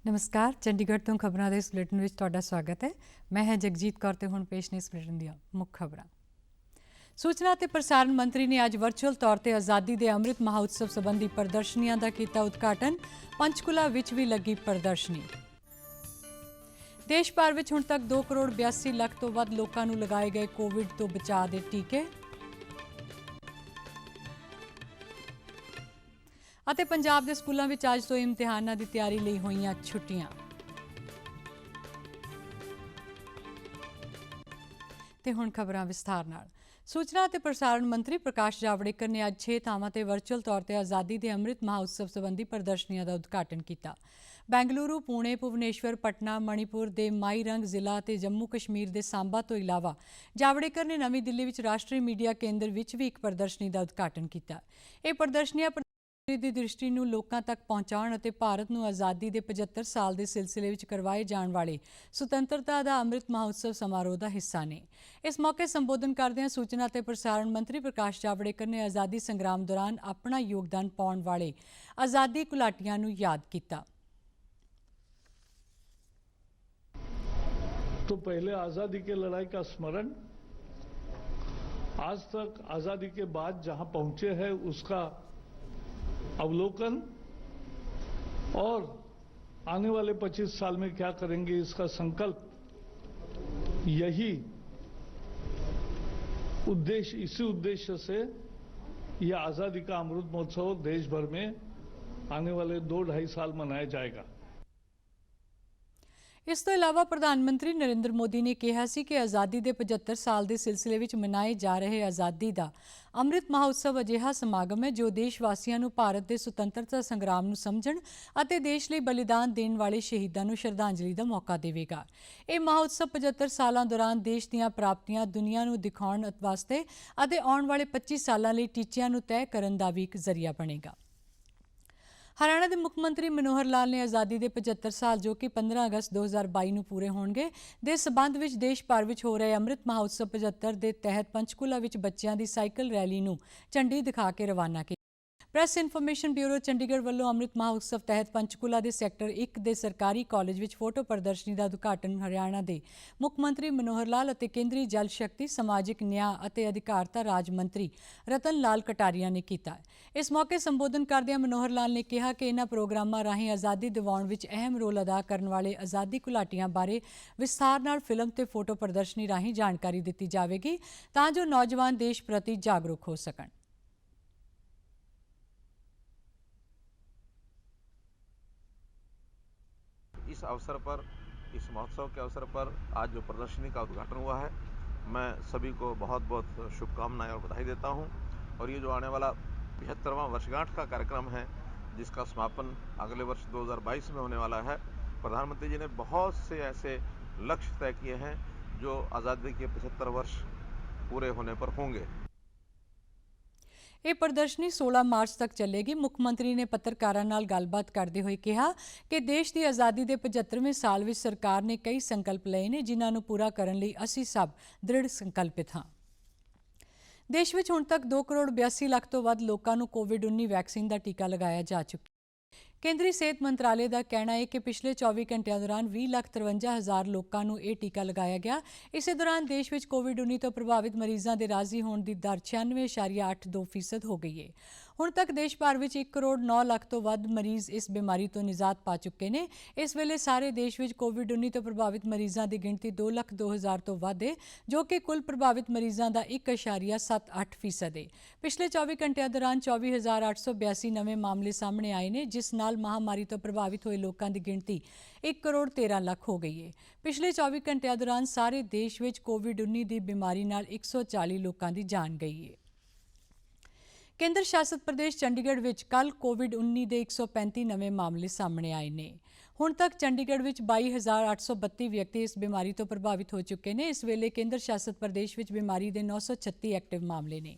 नमस्कार। चंडीगढ़ तो खबरों के इस बुलेटिन में तुहाडा स्वागत है। मैं है जगजीत कौर ते हुण पेश ने इस बुलेटिन दी मुख्य खबरां। सूचना ते प्रसारण मंत्री ने अज वर्चुअल तौर पर आज़ादी के अमृत महोत्सव संबंधी प्रदर्शनियां का किया उद्घाटन। पंचकुला विच भी लगी प्रदर्शनी। देश भर में हुण तक 2 करोड़ 82 लाख तो वध लोकां नूं लगाए गए कोविड तो बचाव के टीके। ਅਤੇ ਪੰਜਾਬ ਦੇ ਸਕੂਲਾਂ ਵਿੱਚ ਅੱਜ ਤੋਂ ਇਮਤਿਹਾਨਾਂ ਦੀ ਤਿਆਰੀ ਲਈ ਹੋਈਆਂ ਛੁੱਟੀਆਂ। ਤੇ ਹੁਣ ਖਬਰਾਂ ਵਿਸਥਾਰ ਨਾਲ। सूचना ਅਤੇ प्रसारण मंत्री प्रकाश जावड़ेकर ने ਅੱਜ 6 ਥਾਵਾਂ ਤੇ ਵਰਚੁਅਲ ਤੌਰ ਤੇ ਆਜ਼ਾਦੀ ਦੇ ਅੰਮ੍ਰਿਤ ਮਹੋਤਸਵ ਸੰਬੰਧੀ ਪ੍ਰਦਰਸ਼ਨੀਆਂ ਦਾ ਉਦਘਾਟਨ ਕੀਤਾ। बेंगलुरु, पुणे, भुवनेश्वर, पटना, मणिपुर के माई रंग जिला ते जम्मू कश्मीर के सांबा तो इलावा जावड़ेकर ने नवी दिल्ली में राष्ट्रीय मीडिया केंद्र में भी एक प्रदर्शनी का उद्घाटन किया। ये प्रदर्शनियां ਦੀ ਦ੍ਰਿਸ਼ਟੀ ਨੂੰ ਲੋਕਾਂ ਤੱਕ ਪਹੁੰਚਾਉਣ ਅਤੇ ਭਾਰਤ ਨੂੰ ਆਜ਼ਾਦੀ ਦੇ 75 ਸਾਲ ਦੇ ਸਿਲਸਿਲੇ ਵਿੱਚ ਕਰਵਾਏ ਜਾਣ ਵਾਲੇ ਸੁਤੰਤਰਤਾ ਦਾ ਅੰਮ੍ਰਿਤ ਮਹੋਤਸਵ ਸਮਾਰੋਹ ਦਾ ਹਿੱਸਾ ਨੇ। ਇਸ ਮੌਕੇ ਸੰਬੋਧਨ ਕਰਦਿਆਂ ਸੂਚਨਾ ਅਤੇ ਪ੍ਰਸਾਰਣ ਮੰਤਰੀ ਪ੍ਰਕਾਸ਼ ਜਾਵੜੇਕਰ ਨੇ ਆਜ਼ਾਦੀ ਸੰਗਰਾਮ ਦੌਰਾਨ ਆਪਣਾ ਯੋਗਦਾਨ ਪਾਉਣ ਵਾਲੇ ਆਜ਼ਾਦੀ ਘੁਲਾਟੀਆਂ ਨੂੰ ਯਾਦ ਕੀਤਾ। तो पहले आज़ादी की लड़ाई का स्मरण, आज तक आज़ादी के बाद जहां पहुंचे हैं उसका अवलोकन और आने वाले 25 साल में क्या करेंगे इसका संकल्प, यही उद्देश्य, इसी उद्देश्य से यह आज़ादी का अमृत महोत्सव देश भर में आने वाले 2-2.5 साल मनाया जाएगा। इस तो इलावा प्रधानमंत्री नरेंद्र मोदी ने कहा सी कि आज़ादी के 75 साल के सिलसिले में मनाए जा रहे आज़ादी का अमृत महोत्सव अजिहा समागम है जो देशवासियों को भारत के सुतंत्रता संग्राम समझण और देश लिए बलिदान देने वाले शहीदों को श्रद्धांजलि का मौका देगा। ये महोत्सव 75 सालों दौरान देश दी प्राप्तियां दुनिया को दिखाने वास्ते और आने वाले 25 सालों लिए टीचियां तय करने का भी एक जरिया बनेगा। हरियाणा के मुख्यमंत्री मनोहर लाल ने आज़ादी के 75 साल जो कि 15 अगस्त 2022 को पूरे होंगे के संबंध में देश भर में हो रहे अमृत महोत्सव 75 के तहत पंचकूला में बच्चों की साइकिल रैली को झंडी दिखा के रवाना किया। प्रेस इन्फॉर्मेशन ब्यूरो चंडीगढ़ वालों अमृत महोत्सव तहत पंचकूला के सैक्टर 1 के सरकारी कॉलेज में फोटो प्रदर्शनी का उद्घाटन हरियाणा के मुख्यमंत्री मनोहर लाल और केंद्रीय जल शक्ति, समाजिक न्याय और अधिकारिता राज मंत्री रतन लाल कटारिया ने किया। इस मौके संबोधन करदे मनोहर लाल ने कहा कि इन्हां प्रोग्रामां राहीं आज़ादी दिवाउण विच अहम रोल अदा करने वाले आज़ादी घुलाटियां बारे विस्तार नाल फिल्म ते फोटो प्रदर्शनी राहीं जानकारी दित्ती जावेगी तां जो नौजवान देश प्रति जागरूक हो सकण। इस अवसर पर, इस महोत्सव के अवसर पर आज जो प्रदर्शनी का उद्घाटन हुआ है, मैं सभी को बहुत बहुत शुभकामनाएं और बधाई देता हूं। और ये जो आने वाला 75वां वर्षगांठ का कार्यक्रम है जिसका समापन अगले वर्ष 2022 में होने वाला है, प्रधानमंत्री जी ने बहुत से ऐसे लक्ष्य तय किए हैं जो आज़ादी के 75 वर्ष पूरे होने पर होंगे। ये प्रदर्शनी 16 मार्च तक चलेगी। मुख्यमंत्री ने पत्रकारों नाल गलबात करते हुए कहा कि देश की आज़ादी के 75वें साल में सरकार ने कई संकल्प लए ने जिन्होंने पूरा करने लिए असी सब दृढ़ संकल्पित हाँ। देश में हुण तक 2 करोड़ 82 लाख तो वध लोगों को कोविड-19 वैक्सीन का टीका लगाया जा चुका। केंद्रीय सेहत मंत्रालय का कहना है कि पिछले 24 घंटों दौरान 20,53,000 लोगों को यह टीका लगाया गया। इस दौरान देश में कोविड-19 तो प्रभावित मरीजों के राजी होने की दर 96.82% हो गई है। हुण तक देश भर में 1 करोड़ 9 लाख तो वध मरीज इस बीमारी तो निजात पा चुके हैं। इस वेले सारे देश में कोविड-19 तो प्रभावित मरीजों की गिनती 2,02,000 तो वध है जो कि कुल प्रभावित मरीजों का 1.78% है। पिछले 24 घंटों दौरान 24,882 नवे मामले सामने आए हैं जिस नाल महामारी तो प्रभावित हुए लोगों की गिनती 1 करोड़ 13 लाख हो गई है। पिछले 24 घंटों दौरान सारे देश में कोविड-19 की बीमारी नाल 140 लोगों की जान गई है। केंद्र शासित प्रदेश चंडीगढ़ में कल कोविड-19 के 135 नवे मामले सामने आए हैं। हुण तक चंडीगढ़ में 22,832 व्यक्ति इस बीमारी तो प्रभावित हो चुके हैं। इस वेले केंद्र शासित प्रदेश में बीमारी के 936 एक्टिव मामले ने।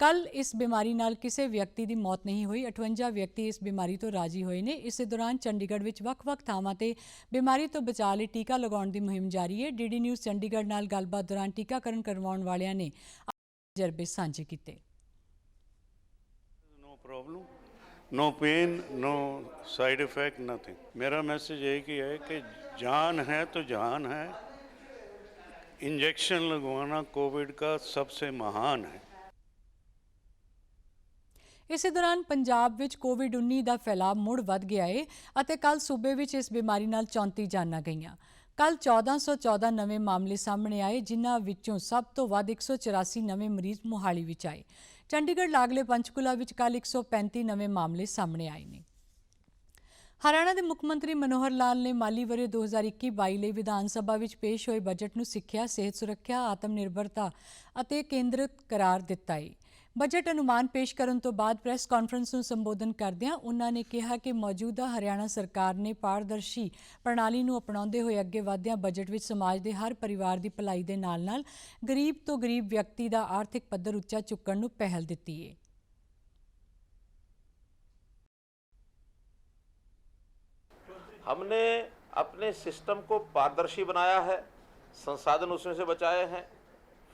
कल इस बीमारी नाल किसी व्यक्ति की मौत नहीं हुई। 58 व्यक्ति इस बीमारी तो राजी हुए ने। इस दौरान चंडीगढ़ में ਵੱਖ-ਵੱਖ ਥਾਵਾਂ ਤੇ बीमारी तो बचाव लिए टीका लगाने की मुहिम जारी है। डी न्यूज़ चंडीगढ़ नाल गलबात दौरान टीकाकरण करवाने वालियां ने तजर्बे साझे किए। No problem, no pain, no side effect, nothing. मेरा मैसेज एक ही है कि जान है तो जहान है। इंजेक्शन लगवाना कोविड का सबसे महान है। ਇਸੇ ਦੌਰਾਨ ਪੰਜਾਬ ਵਿੱਚ ਕੋਵਿਡ-19 ਦਾ ਫੈਲਾਅ ਮੁੜ ਵੱਧ ਗਿਆ ਹੈ ਅਤੇ ਕੱਲ ਸੂਬੇ ਵਿੱਚ ਇਸ ਬਿਮਾਰੀ ਨਾਲ 34 ਜਾਨਾਂ ਗਈਆਂ। ਕੱਲ 1414 ਨਵੇਂ ਮਾਮਲੇ ਸਾਹਮਣੇ ਆਏ, ਜਿਨ੍ਹਾਂ ਵਿੱਚੋਂ ਸਭ ਤੋਂ ਵੱਧ 184 ਨਵੇਂ ਮਰੀਜ਼ ਮੁਹਾਲੀ ਵਿੱਚ ਆਏ। ਚੰਡੀਗੜ੍ਹ ਲਾਗਲੇ ਪੰਚਕੂਲਾ ਵਿੱਚ ਕੱਲ 135 ਨਵੇਂ ਮਾਮਲੇ ਸਾਹਮਣੇ ਆਏ ਨੇ। ਹਰਿਆਣਾ ਦੇ ਮੁੱਖ ਮੰਤਰੀ ਮਨੋਹਰ ਲਾਲ ਨੇ ਮਾਲੀ ਵਰ੍ਹੇ 2021-22 ਲਈ ਵਿਧਾਨ ਸਭਾ ਵਿੱਚ ਪੇਸ਼ ਹੋਏ ਬਜਟ ਨੂੰ ਸਿੱਖਿਆ, ਸਿਹਤ ਸੁਰੱਖਿਆ, ਆਤਮ ਨਿਰਭਰਤਾ ਅਤੇ ਕੇਂਦਰਿਤ ਕਰਾਰ ਦਿੱਤਾ ਹੈ। ਬਜਟ ਅਨੁਮਾਨ ਪੇਸ਼ ਕਰਨ ਤੋਂ ਬਾਅਦ ਪ੍ਰੈਸ ਕਾਨਫਰੰਸ ਨੂੰ ਸੰਬੋਧਨ ਕਰਦਿਆਂ ਉਹਨਾਂ ਨੇ ਕਿਹਾ ਕਿ ਮੌਜੂਦਾ ਹਰਿਆਣਾ ਸਰਕਾਰ ਨੇ ਪਾਰਦਰਸ਼ੀ ਪ੍ਰਣਾਲੀ ਨੂੰ ਅਪਣਾਉਂਦੇ ਹੋਏ ਅੱਗੇ ਵਧਦਿਆਂ ਬਜਟ ਵਿੱਚ ਸਮਾਜ ਦੇ ਹਰ ਪਰਿਵਾਰ ਦੀ ਭਲਾਈ ਦੇ ਨਾਲ-ਨਾਲ ਗਰੀਬ ਤੋਂ ਗਰੀਬ ਵਿਅਕਤੀ ਦਾ ਆਰਥਿਕ ਪੱਧਰ ਉੱਚਾ ਚੁੱਕਣ ਨੂੰ ਪਹਿਲ ਦਿੱਤੀ ਹੈ। हमने अपने सिस्टम को पारदर्शी बनाया है, संसाधन उसमें से बचाए हैं,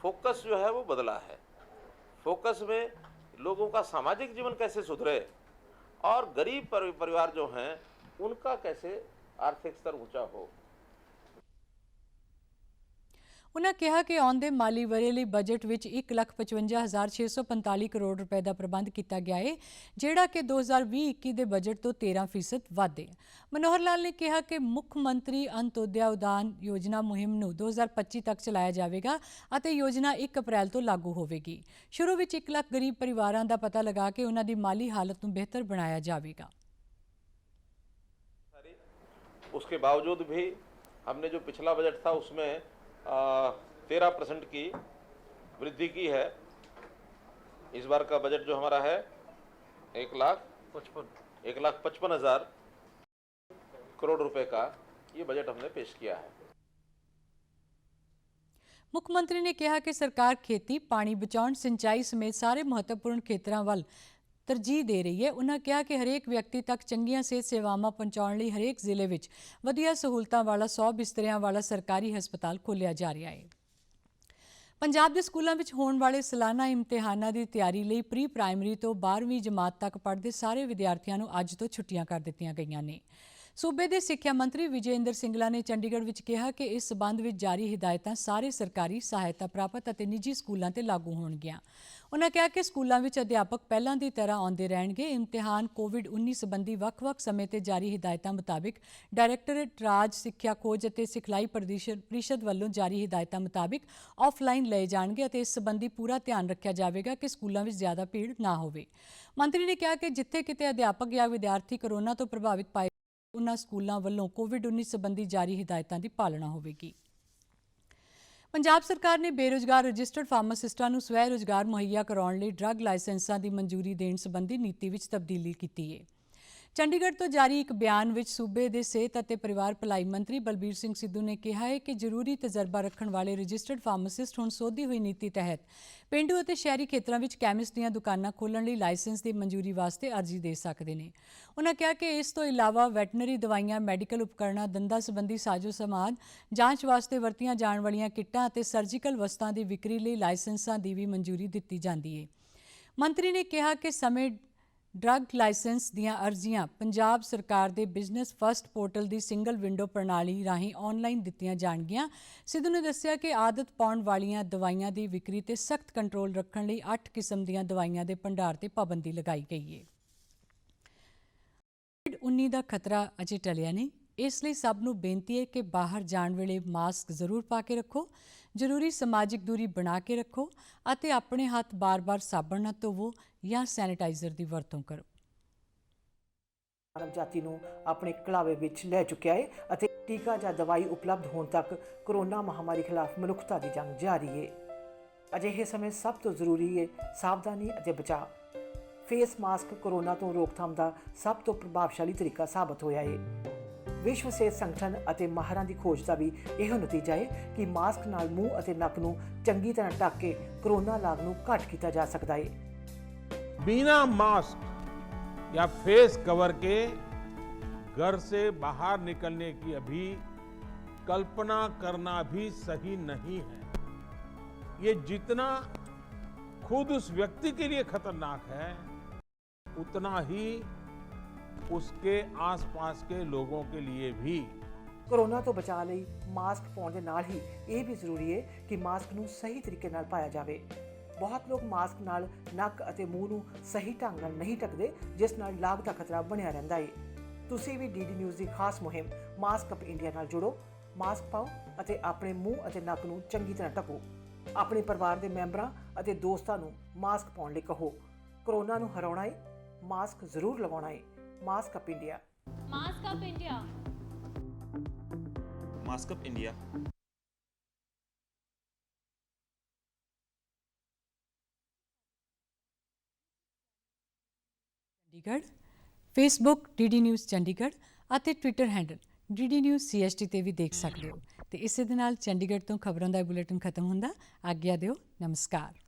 फोकस जो है वो बदला है। फोकस में लोगों का सामाजिक जीवन कैसे सुधरे और गरीब परिवार जो हैं उनका कैसे आर्थिक स्तर ऊंचा हो। उन्होंने कहा कि आउंदे माली वरे लिए बजट विच 1,55,645 करोड़ रुपए का प्रबंध किया गया है, जिहड़ा कि 2020-21 के बजट तो 13% वध है। मनोहर लाल ने कहा कि मुख्य मंत्री अंत्योदय उदान योजना मुहिम नूं 2025 तक चलाया जाएगा और योजना 1 अप्रैल तो लागू होगी। शुरू में 1 लाख गरीब परिवारों का पता लगा के उन्हां दी माली हालत नूं बेहतर बनाया जाएगा। उसके बावजूद भी हमने जो पिछला बजट था उसमें 13% की वृद्धि की है। इस बार का बजट जो हमारा है 1,55,000 करोड़ रुपए का ये बजट हमने पेश किया है। मुख्यमंत्री ने कहा कि सरकार खेती, पानी बचाउण, सिंचाई समेत सारे महत्वपूर्ण खेत्रों वाल तरजीह दे रही है। उन्होंने कहा कि हरेक व्यक्ति तक चंगियां सेहत सेवावां पहुंचाउण लई हरेक जिले विच वधिया सहूलतां वाला 100 बिस्तरियां वाला सरकारी हस्पताल खोलिया जा रहा है। पंजाब के स्कूलों में होने वाले सालाना इम्तिहानों की तैयारी लई प्री प्राइमरी तो 12वीं जमात तक पढ़ते सारे विद्यार्थियों को अज तो छुट्टियां कर दित्तियां गईयां ने। सूबे के सिक्ख्या मंत्री विजय इंदर सिंगला ने चंडीगढ़ में कहा कि इस संबंध में जारी हिदायतां सारे सरकारी सहायता प्राप्त और निजी स्कूलों ते लागू होणगियां। उन्होंने कहा कि स्कूलों में अध्यापक पहलां दी तरह आउंदे रहणगे। इम्तिहान कोविड-19 संबंधी वक्-वक् समय ते जारी हिदायतां मुताबिक डायरैक्टरेट राज सिक्ख्या खोज और सिखलाई परिषद वालों जारी हिदायतां मुताबिक ऑफलाइन लए जाणगे और इस संबंधी पूरा ध्यान रखा जाएगा कि स्कूलों में ज़्यादा भीड़ ना होवे। मंत्री ने कहा कि जिथे किते अध्यापक या विद्यार्थी कोरोना तो प्रभावित पाए उन्हां स्कूलों वालों कोविड-19 संबंधी जारी हिदायतां की पालना होवेगी। पंजाब सरकार ने बेरोजगार रजिस्टर्ड फार्मासिस्टां नूं स्वै रोजगार मुहैया कराउण लई ड्रग लाइसेंसां की मंजूरी देण संबंधी नीति विच तब्दीली कीती है। चंडीगढ़ तो जारी एक बयान विच सूबे के सेहत और परिवार भलाई मंत्री बलबीर सिंह सिद्धू ने कहा है कि जरूरी तजर्बा रखने वाले रजिस्टर्ड फार्मासिस्ट हुण सोधी हुई नीति तहत पेंडू और शहरी खेत्रों में कैमिस्ट दीयां दुकानां खोलण लई लाइसेंस की मंजूरी वास्ते अर्जी दे सकते हैं। उन्होंने कहा कि इस तो इलावा वैटनरी दवाइयां, मैडिकल उपकरण, दंदां संबंधी साजो समान, जांच वास्ते वरतियां जाण वालियां किट्टां और सर्जिकल वस्तां की विक्री लई लाइसेंसां की भी मंजूरी दी जाती है। मंत्री ने कहा कि समय ड्रग लाइसेंस दीयां अर्जियां पंजाब सरकार के बिजनेस फस्ट पोर्टल की सिंगल विंडो प्रणाली राहीं ऑनलाइन दित्तियां जाणगियां। सिद्धू ने दस्सिया कि आदत पाउण वालियां दवाइयां की विक्री ते सख्त कंट्रोल रखण लई 8 किस्म दीयां दवाइयां के भंडार ते पाबंदी लगाई गई है। कोविड-19 का खतरा अजे टलिया नहीं, इसलिए सब नूं बेनती है कि बाहर जाण वेले मास्क जरूर पा के रखो, जरूरी समाजिक दूरी बना के रखो और अपने हाथ बार-बार साबण नाल धोवो या सैनिटाइजर की वरतों करो। मानव जाति ਨੂੰ ਆਪਣੇ ਕਲਾਵੇ ਵਿੱਚ ਲੈ ਚੁੱਕਿਆ ਹੈ ਅਤੇ ਟੀਕਾ ਜਾਂ ਦਵਾਈ ਉਪਲਬਧ ਹੋਣ ਤੱਕ ਕੋਰੋਨਾ ਮਹਾਮਾਰੀ ਖਿਲਾਫ ਮਨੁੱਖਤਾ ਦੀ ਜੰਗ ਜਾਰੀ ਹੈ। ਅਜਿਹੇ ਸਮੇਂ ਸਭ ਤੋਂ ਜ਼ਰੂਰੀ ਹੈ ਸਾਵਧਾਨੀ ਅਤੇ ਬਚਾਅ। ਫੇਸ ਮਾਸਕ ਕੋਰੋਨਾ ਤੋਂ ਰੋਕਥਾਮ ਦਾ ਸਭ ਤੋਂ ਪ੍ਰਭਾਵਸ਼ਾਲੀ ਤਰੀਕਾ ਸਾਬਤ ਹੋਇਆ ਹੈ। ਵਿਸ਼ਵ ਸਿਹਤ ਸੰਗਠਨ ਅਤੇ ਮਾਹਰਾਂ ਦੀ ਖੋਜ ਦਾ ਵੀ ਇਹੋ ਨਤੀਜਾ ਹੈ ਕਿ ਮਾਸਕ ਨਾਲ ਮੂੰਹ ਅਤੇ ਨੱਕ ਨੂੰ ਚੰਗੀ ਤਰ੍ਹਾਂ ਢੱਕ ਕੇ ਕੋਰੋਨਾ ਲਾਗ ਨੂੰ ਘੱਟ ਕੀਤਾ ਜਾ ਸਕਦਾ ਹੈ। बिना मास्क या फेस कवर के घर से बाहर निकलने की अभी कल्पना करना भी सही नहीं है। ये जितना खुद उस व्यक्ति के लिए खतरनाक है उतना ही उसके आसपास के लोगों के लिए भी। ਕੋਰੋਨਾ ਤੋਂ ਬਚਾਅ ਲਈ ਮਾਸਕ ਪਾਉਣ ਦੇ ਨਾਲ ਹੀ ਇਹ ਵੀ ਜ਼ਰੂਰੀ ਹੈ ਕਿ ਮਾਸਕ ਨੂੰ ਸਹੀ ਤਰੀਕੇ ਨਾਲ ਪਾਇਆ ਜਾਵੇ। ਬਹੁਤ ਲੋਕ ਮਾਸਕ ਨਾਲ ਨੱਕ ਅਤੇ ਮੂੰਹ ਨੂੰ ਸਹੀ ਢੰਗ ਨਾਲ ਨਹੀਂ ਢੱਕਦੇ, ਜਿਸ ਨਾਲ ਲਾਗ ਦਾ ਖਤਰਾ ਬਣਿਆ ਰਹਿੰਦਾ ਹੈ। ਤੁਸੀਂ ਵੀ ਡੀਡੀ ਨਿਊਜ਼ ਦੀ ਖਾਸ ਮੁਹਿੰਮ ਮਾਸਕ ਅਪ ਇੰਡੀਆ ਨਾਲ ਜੁੜੋ। ਮਾਸਕ ਪਾਓ ਅਤੇ ਆਪਣੇ ਮੂੰਹ ਅਤੇ ਨੱਕ ਨੂੰ ਚੰਗੀ ਤਰ੍ਹਾਂ ਢੱਕੋ। ਆਪਣੇ ਪਰਿਵਾਰ ਦੇ ਮੈਂਬਰਾਂ ਅਤੇ ਦੋਸਤਾਂ ਨੂੰ ਮਾਸਕ ਪਾਉਣ ਲਈ ਕਹੋ। ਕੋਰੋਨਾ ਨੂੰ ਹਰਾਉਣਾ ਹੈ, ਮਾਸਕ ਜ਼ਰੂਰ ਲਗਾਉਣਾ ਹੈ। Mask up India. Mask up India. Mask up India. Chandigarh, Facebook DD News Chandigarh ਅਤੇ Twitter handle DD News CST ਤੇ ਵੀ ਦੇਖ ਸਕਦੇ ਹੋ। ਤੇ ਇਸੇ ਦੇ ਨਾਲ ਚੰਡੀਗੜ੍ਹ ਤੋਂ ਖਬਰਾਂ ਦਾ ਬੁਲੇਟਿਨ ਖਤਮ ਹੁੰਦਾ। ਆਗਿਆ ਦਿਓ। ਨਮਸਕਾਰ।